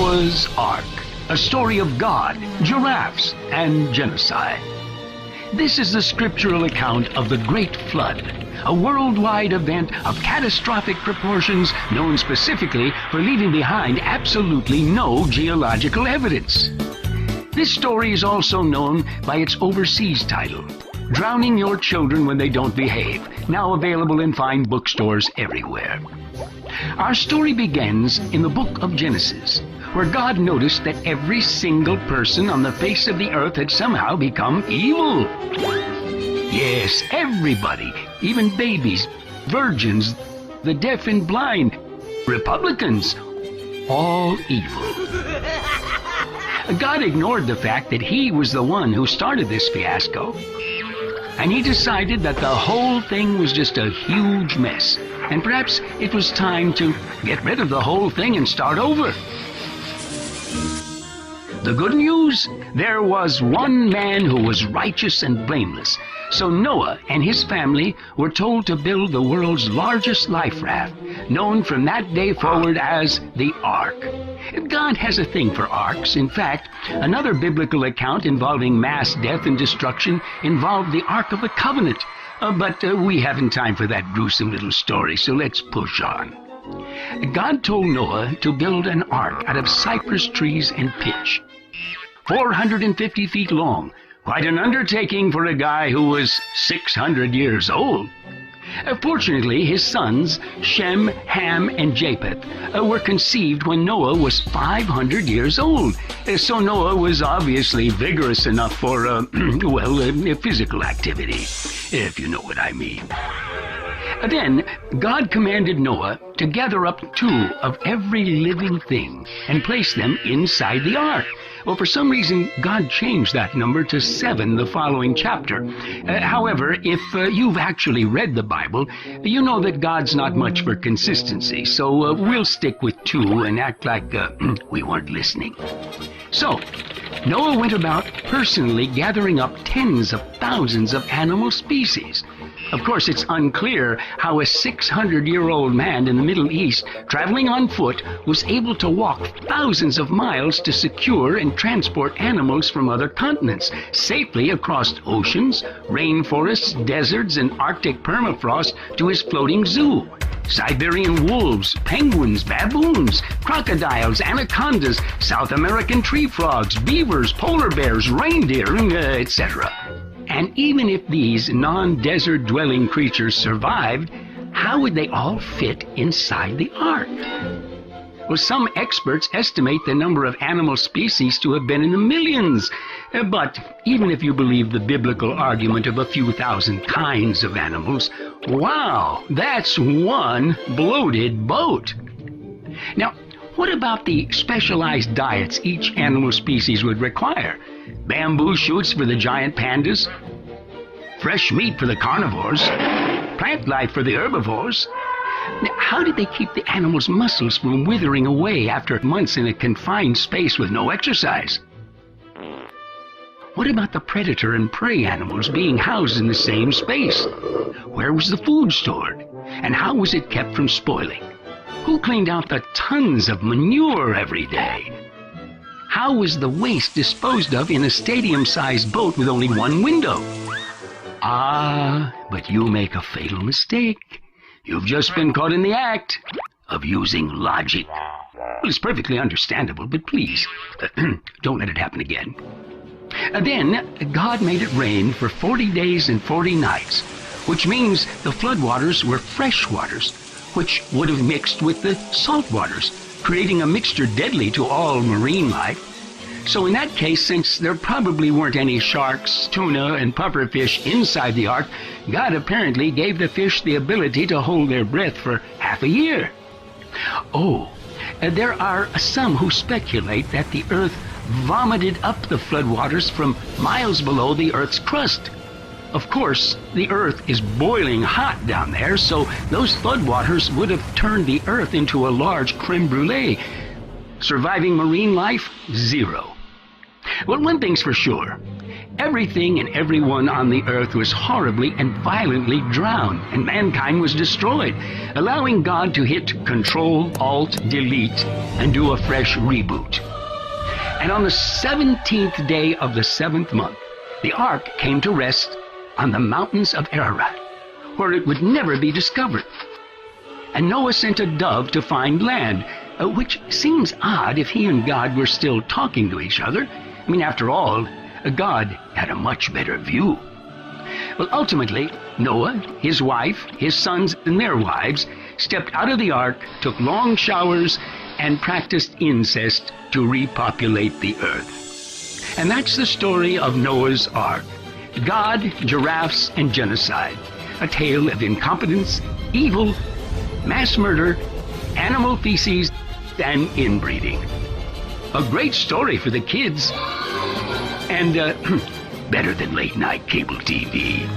Noah's Ark, a story of God, giraffes, and genocide. This is the scriptural account of the Great Flood, a worldwide event of catastrophic proportions known specifically for leaving behind absolutely no geological evidence. This story is also known by its overseas title, Drowning Your Children When They Don't Behave, now available in fine bookstores everywhere. Our story begins in the book of Genesis, where God noticed that every single person on the face of the earth had somehow become evil. Yes, everybody, even babies, virgins, the deaf and blind, Republicans, all evil. God ignored the fact that he was the one who started this fiasco, and he decided that the whole thing was just a huge mess, and perhaps it was time to get rid of the whole thing and start over. The good news? There was one man who was righteous and blameless. So Noah and his family were told to build the world's largest life raft, known from that day forward as the Ark. God has a thing for arks. In fact, another biblical account involving mass death and destruction involved the Ark of the Covenant. But we haven't time for that gruesome little story, so let's push on. God told Noah to build an ark out of cypress trees and pitch, 450 feet long. Quite an undertaking for a guy who was 600 years old. Fortunately, his sons, Shem, Ham, and Japheth, were conceived when Noah was 500 years old. So Noah was obviously vigorous enough for, physical activity, if you know what I mean. Then God commanded Noah to gather up 2 of every living thing and place them inside the ark. Well, for some reason, God changed that number to 7 the following chapter. However, if you've actually read the Bible, you know that God's not much for consistency, so we'll stick with 2 and act like we weren't listening. So, Noah went about personally gathering up tens of thousands of animal species. Of course, it's unclear how a 600-year-old man in the Middle East, traveling on foot, was able to walk thousands of miles to secure and transport animals from other continents safely across oceans, rainforests, deserts, and Arctic permafrost to his floating zoo. Siberian wolves, penguins, baboons, crocodiles, anacondas, South American tree frogs, beavers, polar bears, reindeer, etc. And even if these non-desert dwelling creatures survived, how would they all fit inside the ark? Well, some experts estimate the number of animal species to have been in the millions. But even if you believe the biblical argument of a few thousand kinds of animals, wow, that's one bloated boat. Now, what about the specialized diets each animal species would require? Bamboo shoots for the giant pandas, fresh meat for the carnivores, plant life for the herbivores. Now, how did they keep the animals' muscles from withering away after months in a confined space with no exercise? What about the predator and prey animals being housed in the same space? Where was the food stored? And how was it kept from spoiling? Who cleaned out the tons of manure every day? How was the waste disposed of in a stadium-sized boat with only one window? Ah, but you make a fatal mistake. You've just been caught in the act of using logic. Well, it's perfectly understandable, but please, don't let it happen again. Then, God made it rain for 40 days and 40 nights, which means the floodwaters were fresh waters, which would have mixed with the salt waters, creating a mixture deadly to all marine life. So in that case, since there probably weren't any sharks, tuna, and pufferfish inside the ark, God apparently gave the fish the ability to hold their breath for half a year. Oh, there are some who speculate that the earth vomited up the floodwaters from miles below the earth's crust. Of course, the earth is boiling hot down there, so those floodwaters would have turned the earth into a large creme brulee. Surviving marine life? 0. Well, one thing's for sure. Everything and everyone on the earth was horribly and violently drowned, and mankind was destroyed, allowing God to hit Control, Alt, Delete, and do a fresh reboot. And on the 17th day of the 7th month, the ark came to rest on the mountains of Ararat, where it would never be discovered. And Noah sent a dove to find land, which seems odd if he and God were still talking to each other. I mean, after all, God had a much better view. Well, ultimately, Noah, his wife, his sons, and their wives stepped out of the ark, took long showers, and practiced incest to repopulate the earth. And that's the story of Noah's Ark. God, giraffes, and genocide. A tale of incompetence, evil, mass murder, animal feces, and inbreeding. A great story for the kids. And better than late-night cable TV.